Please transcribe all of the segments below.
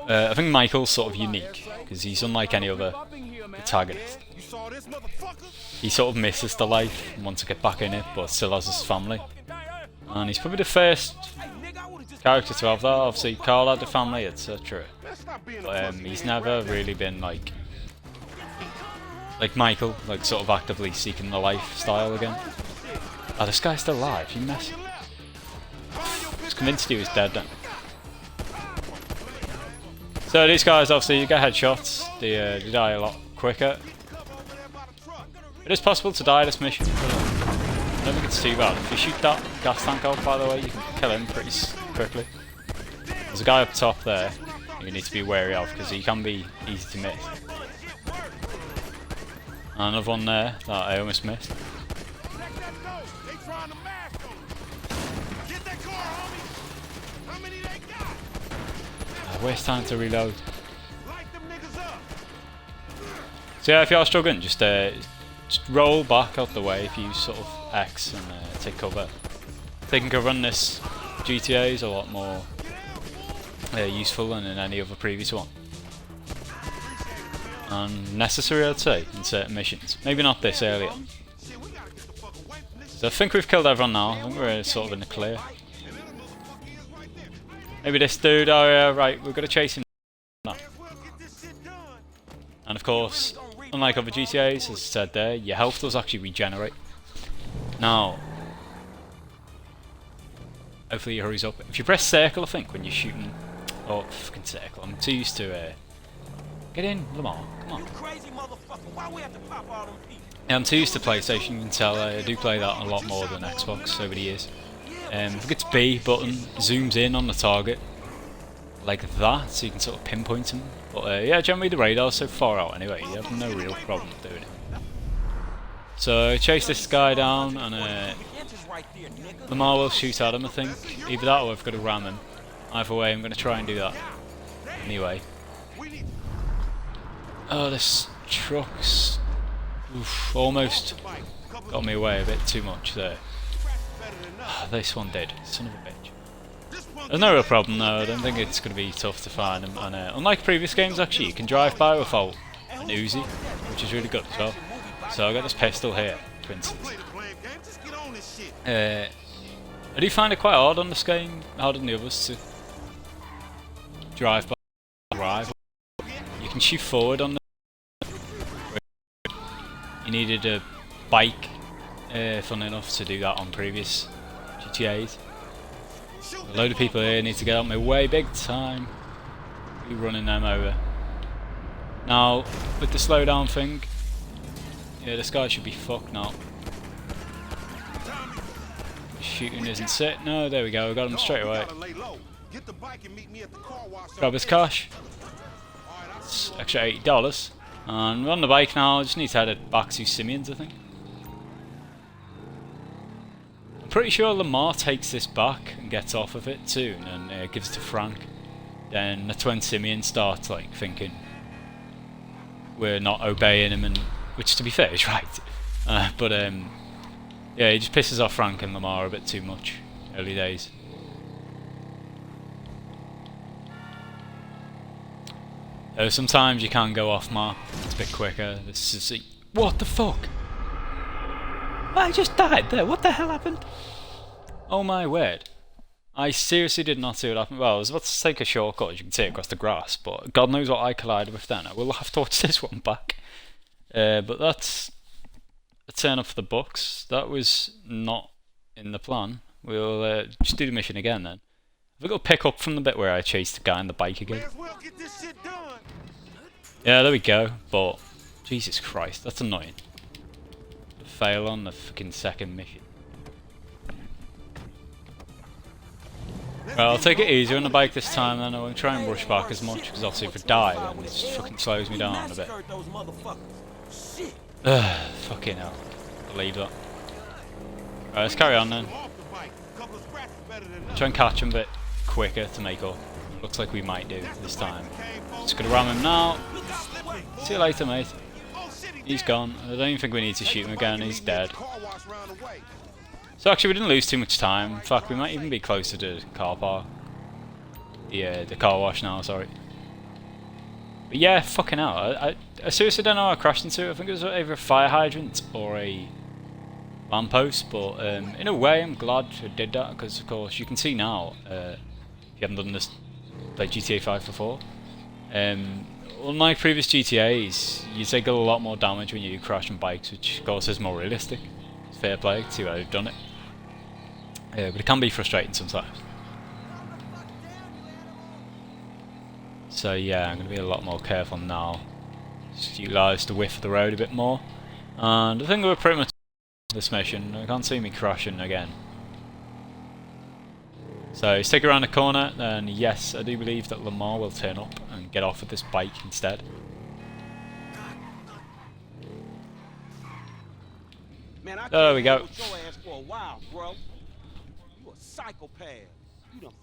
I think Michael's sort of unique, because he's unlike any other protagonist. He sort of misses the life and wants to get back in it, but still has his family. And he's probably the first character to have that. Obviously, Carl had a family, etc. But he's never really been like Michael, like sort of actively seeking the lifestyle again. Oh, this guy's still alive, you mess. I was convinced he was dead then. So these guys, obviously, you get headshots, they die a lot quicker. It is possible to die this mission, but I don't think it's too bad. If you shoot that gas tank out, by the way, you can kill him pretty quickly. There's a guy up top there you need to be wary of, because he can be easy to miss. And another one there that I almost missed. Waste time to reload. So yeah, if you are struggling, just roll back out the way if you sort of X and take cover. Taking cover on this GTA is a lot more useful than in any other previous one. And necessary, I'd say, in certain missions. Maybe not this early on. So I think we've killed everyone now. I think we're sort of in the clear. Maybe this dude, oh yeah, right, we've got to chase him now. And of course, unlike other GTAs, as I said there, your health does actually regenerate. Now, hopefully he hurries up. If you press circle, I think, when you're shooting... Oh, fucking circle, I'm too used to... Get in, Lamar, come on. Yeah, I'm too used to PlayStation, you can tell I do play that a lot more than Xbox over the years. I think it's B button, zooms in on the target like that, so you can sort of pinpoint him. But yeah, generally the radar's so far out anyway, you have no real problem doing it. So chase this guy down, and Lamar will shoot at him, I think. Either that or I've got to ram him. Either way, I'm going to try and do that. Anyway. Oh, this truck's almost got me away a bit too much there. This one did, son of a bitch. There's no real problem though, I don't think it's going to be tough to find him. And unlike previous games actually, you can drive by without an Uzi, which is really good as well. So I got this pistol here, for instance. I do find it quite hard on this game, harder than the others, to drive by. You can shoot forward on the... You needed a bike, fun enough, to do that on previous GTAs. A load of people here need to get out my way big time. Be running them over. Now, with the slowdown thing, yeah, this guy should be fucked now. Shooting isn't set. No, there we go. We got him straight away. Grab his cash. It's extra $80. And we're on the bike now. I just need to head it back to Simeon's, I think. I'm pretty sure Lamar takes this back and gets off of it soon and gives it to Frank. Then that's when Simeon starts like thinking we're not obeying him, and which to be fair is right. But yeah, he just pisses off Frank and Lamar a bit too much early days. Sometimes you can go off map, it's a bit quicker. This is what the fuck? I just died there, what the hell happened? Oh my word. I seriously did not see what happened. Well, I was about to take a shortcut, as you can see, across the grass, but God knows what I collided with then. I will have to watch this one back. But that's a turn up for the books. That was not in the plan. We'll just do the mission again then. We've got to pick up from the bit where I chased the guy on the bike again. Yeah, there we go, but Jesus Christ, that's annoying. Fail on the fucking second mission. Well, I'll take it easier on the bike this time then. I won't try and rush back as much, because obviously if I die then it just fucking slows me down a bit. Fucking hell. I'll leave that. Right, let's carry on then. Try and catch him a bit quicker to make up. Looks like we might do this time. Just gonna ram him now. See you later, mate. He's gone. I don't even think we need to shoot him again. He's dead. So actually we didn't lose too much time. In fact, we might even be closer to the car park. the car wash now, sorry. But yeah, fucking hell, I seriously don't know how I crashed into it. I think it was either a fire hydrant or a lamppost, but in a way I'm glad I did that, because of course you can see now, if you haven't done this, like GTA 5 before, unlike previous GTAs, you take a lot more damage when you crash on bikes, which of course is more realistic. It's fair play to who have done it, but it can be frustrating sometimes. So yeah, I'm going to be a lot more careful now. Just utilise the width of the road a bit more. And I think we're pretty much this mission. I can't see me crashing again. So stick around the corner, and yes, I do believe that Lamar will turn up and get off with this bike instead. Man, there we go. Your ass for a while, bro. You a psychopath. You done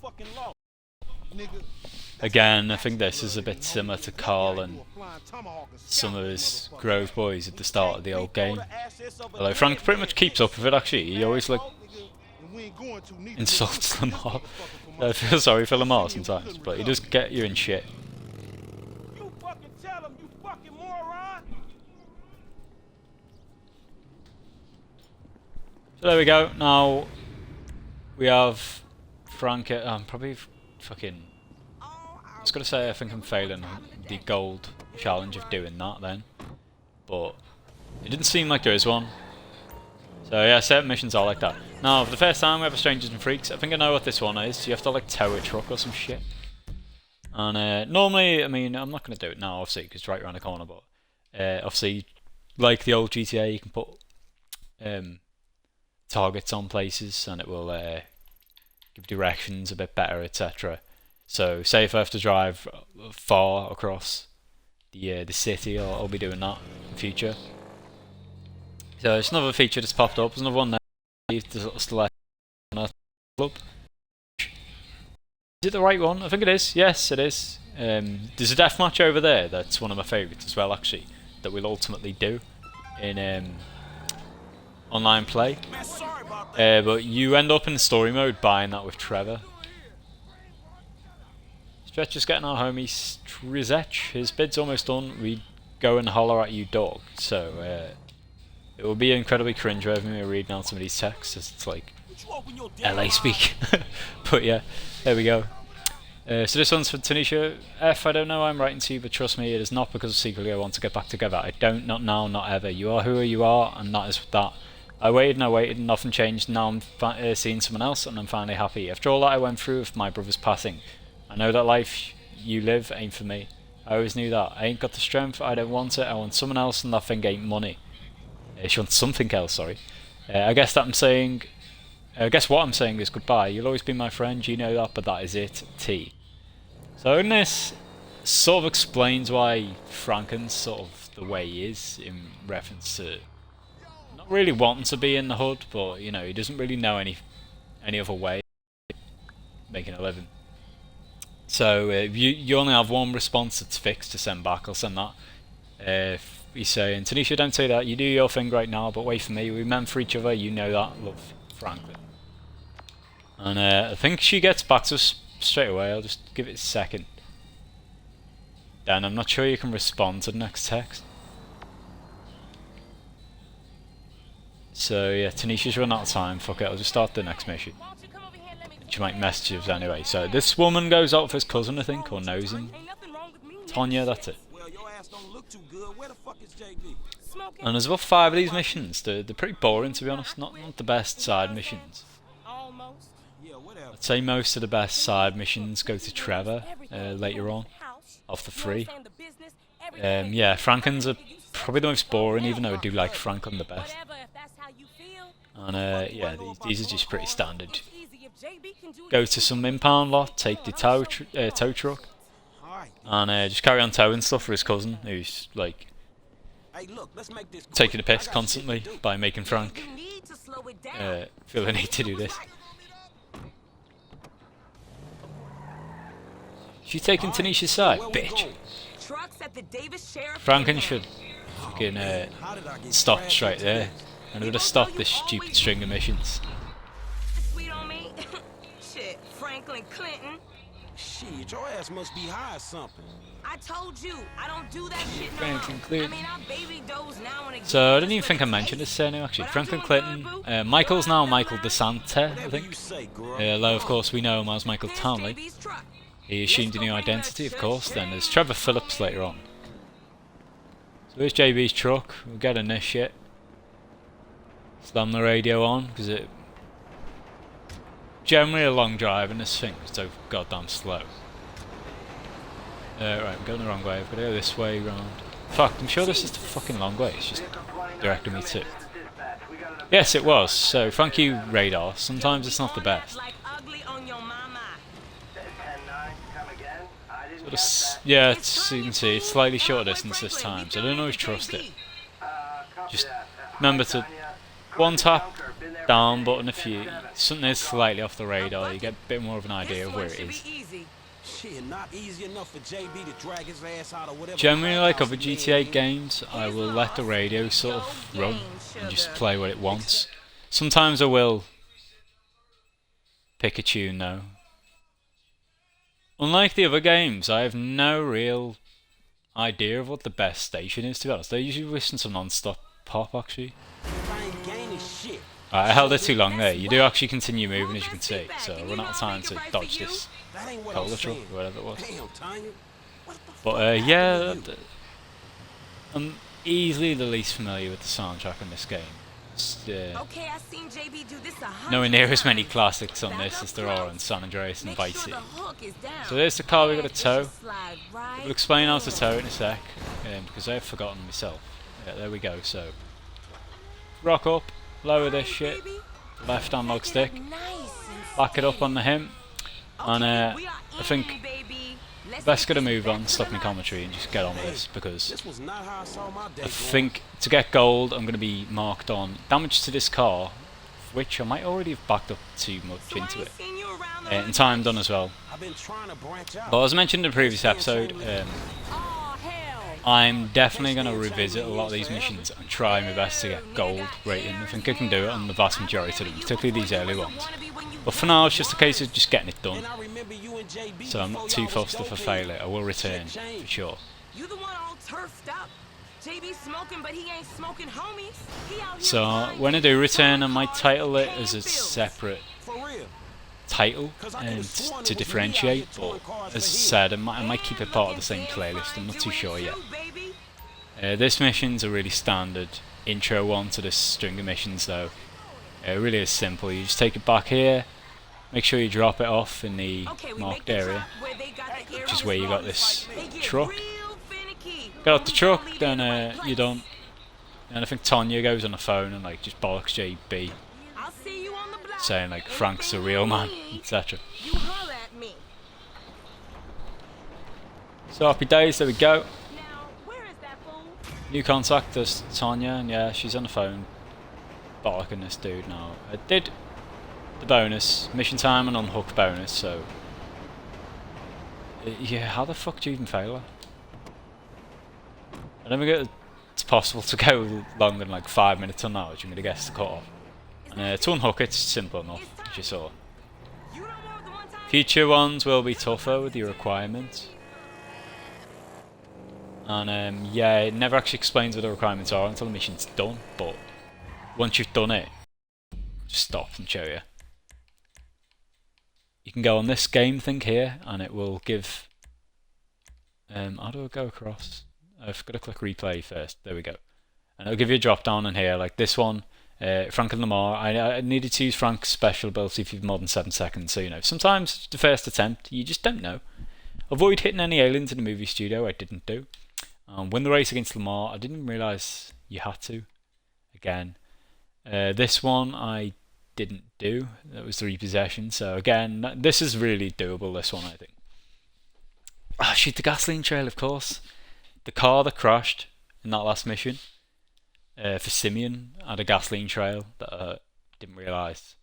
fucking lost. Again, I think this is a bit similar to Carl and some of his Grove boys at the start of the old game. Although Frank pretty much keeps up with it actually, he always like insults Lamar. I feel sorry for Lamar sometimes, but he does get you in shit. You fucking tell him, you fucking moron. So there we go, now we have Frank, probably fucking, I was going to say I think I'm failing the gold challenge of doing that then, but it didn't seem like there is one. So yeah, certain missions are like that. Now for the first time we have a Strangers and Freaks. I think I know what this one is. You have to like tow a truck or some shit. And normally, I mean, I'm not going to do it now obviously because it's right around the corner, but obviously like the old GTA you can put targets on places and it will give directions a bit better, etc. So say if I have to drive far across the city, I'll be doing that in future. So it's another feature that's popped up. There's another one there. Select club. Is it the right one? I think it is. Yes, it is. There's a deathmatch over there. That's one of my favourites as well, actually. That we'll ultimately do in online play. But you end up in story mode buying that with Trevor. Stretch is getting our homie Strizech. His bid's almost done. We go and holler at you, dog. So it will be incredibly cringe-worthy when we're reading out some of these texts. It's like LA speak. But yeah, there we go. So this one's for Tanisha. F, I don't know why I'm writing to you, but trust me, it is not because secretly I want to get back together. I don't, not now, not ever. You are who you are, and that is that. I waited and nothing changed. Now I'm seeing someone else, and I'm finally happy. After all that I went through with my brother's passing, I know that life you live ain't for me. I always knew that. I ain't got the strength, I don't want it, I want someone else, and that thing ain't money. She wants something else, sorry. I guess what I'm saying is goodbye. You'll always be my friend, you know that, but that is it. T. So in this, sort of explains why Franken's sort of the way he is, in reference to not really wanting to be in the hood, but you know, he doesn't really know any other way of making a living. So you only have one response that's fixed to send back. I'll send that. He's saying, Tanisha, don't say that. You do your thing right now, but wait for me. We're meant for each other. You know that. Love, Franklin. And I think she gets back to us straight away. I'll just give it a second. Dan, I'm not sure you can respond to the next text. So yeah, Tanisha's run out of time. Fuck it, I'll just start the next mission. She might message us anyway. So this woman goes out with his cousin, I think, or knows him. Tonya, that's it. And there's about 5 of these missions. They're pretty boring, to be honest. Not the best side missions. I'd say most of the best side missions go to Trevor later on, off the 3. Yeah, Franken's are probably the most boring, even though I do like Franklin the best. And yeah, these are just pretty standard. Go to some impound lot, take the tow truck, and just carry on towing stuff for his cousin, who's like taking a piss constantly by making Frank feel the need to do this. She's taking Tanisha's side, bitch. Franken should fucking stop straight there, and would have stopped this stupid string of missions. Shit, your ass must be high or something. I told you, I don't do that shit no Franklin more. Clinton. I mean, I baby doze now and again. So I don't even think I mentioned his surname actually. Franklin Clinton. Michael's now Michael DeSanta, I Whatever you think. say, girl. Although of course we know him as Michael There's Townley. JB's truck. He assumed a new identity, of course. Then there's Trevor Phillips later on. So here's JB's truck. We'll get in this shit. Slam the radio on because it. Generally a long drive and this thing is so goddamn slow. Right, I'm going the wrong way. I've got to go this way round. Fuck, I'm sure this is the fucking long way. It's just directing me to. Yes, it was. So thank you, radar. Sometimes it's not the best. Like ugly on your mama. Sort of yeah, you can see it's slightly shorter distance this time, so I don't always trust it. Just remember to one tap down button if you something is slightly off the radar, you get a bit more of an idea of where it is. Shit, not easy enough for JB to drag his ass out of whatever. Generally, like other GTA games, I will let the radio sort of run and just play what it wants. Sometimes I will pick a tune though. Unlike the other games, I have no real idea of what the best station is, to be honest. I usually listen to non-stop pop, actually. I held it too long there. You do actually continue moving, as you can see, so I run out of time to dodge this cola truck, or whatever it was. But yeah, I'm easily the least familiar with the soundtrack in this game. Okay, I seen JB do this nowhere near as many classics on this as there are in San Andreas and Vice City. So there's the car we got to tow. We'll explain how to tow it in a sec, because I've forgotten myself. Yeah, there we go. So rock up, lower this shit, left analog stick, back it up on the him, and I think best gotta move on, stop my commentary and just get on with this, because I think to get gold I'm gonna be marked on damage to this car, which I might already have backed up too much into it, and time done as well. But as I mentioned in the previous episode, I'm definitely going to revisit a lot of these missions and try my best to get gold rating. I think I can do it on the vast majority of them, particularly these early ones. But for now, it's just a case of just getting it done. So I'm not too fussed if I fail it. I will return, for sure. So when I do return, I might title it as a separate title to differentiate, but as I said, I might keep it part of the same playlist. I'm not too sure yet. This mission's a really standard intro one to this string of missions though. It really is simple. You just take it back here, make sure you drop it off in the marked area, which is where you got this truck. Get out the truck, then you're done. And I think Tonya goes on the phone and like just bollocks JB, saying like Frank's a real man, etc. So happy days, there we go. New contact, there's Tonya, and yeah, she's on the phone bollocking this dude now. I did the bonus, mission time and unhook bonus, so yeah, how the fuck do you even fail that? I don't think it's possible to go longer than like 5 minutes on that, which I'm going to guess the cut off. And to unhook it's simple enough, as you saw. Future ones will be tougher with your requirements. And yeah, it never actually explains what the requirements are until the mission's done, but once you've done it, just stop and show you. You can go on this game thing here, and it will give... how do I go across? I've got to click replay first, there we go. And it'll give you a drop down in here, like this one. Frank and Lamar, I needed to use Frank's special ability for more than 7 seconds, so you know, sometimes the first attempt, you just don't know. Avoid hitting any aliens in the movie studio, I didn't do. Win the race against Lamar, I didn't realise you had to. Again. This one I didn't do, that was the repossession, so again, this is really doable, this one I think. Shoot the gasoline trail, of course. The car that crashed in that last mission. For Simeon had a gasoline trail that I didn't realise.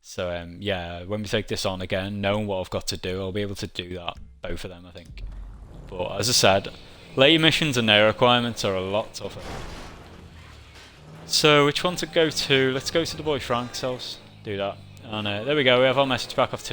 So yeah, when we take this on again, knowing what I've got to do, I'll be able to do that, both of them I think. But as I said, later missions and their requirements are a lot tougher. So which one to go to? Let's go to the boy Frank's house, do that. And there we go, we have our message back off Tanisha.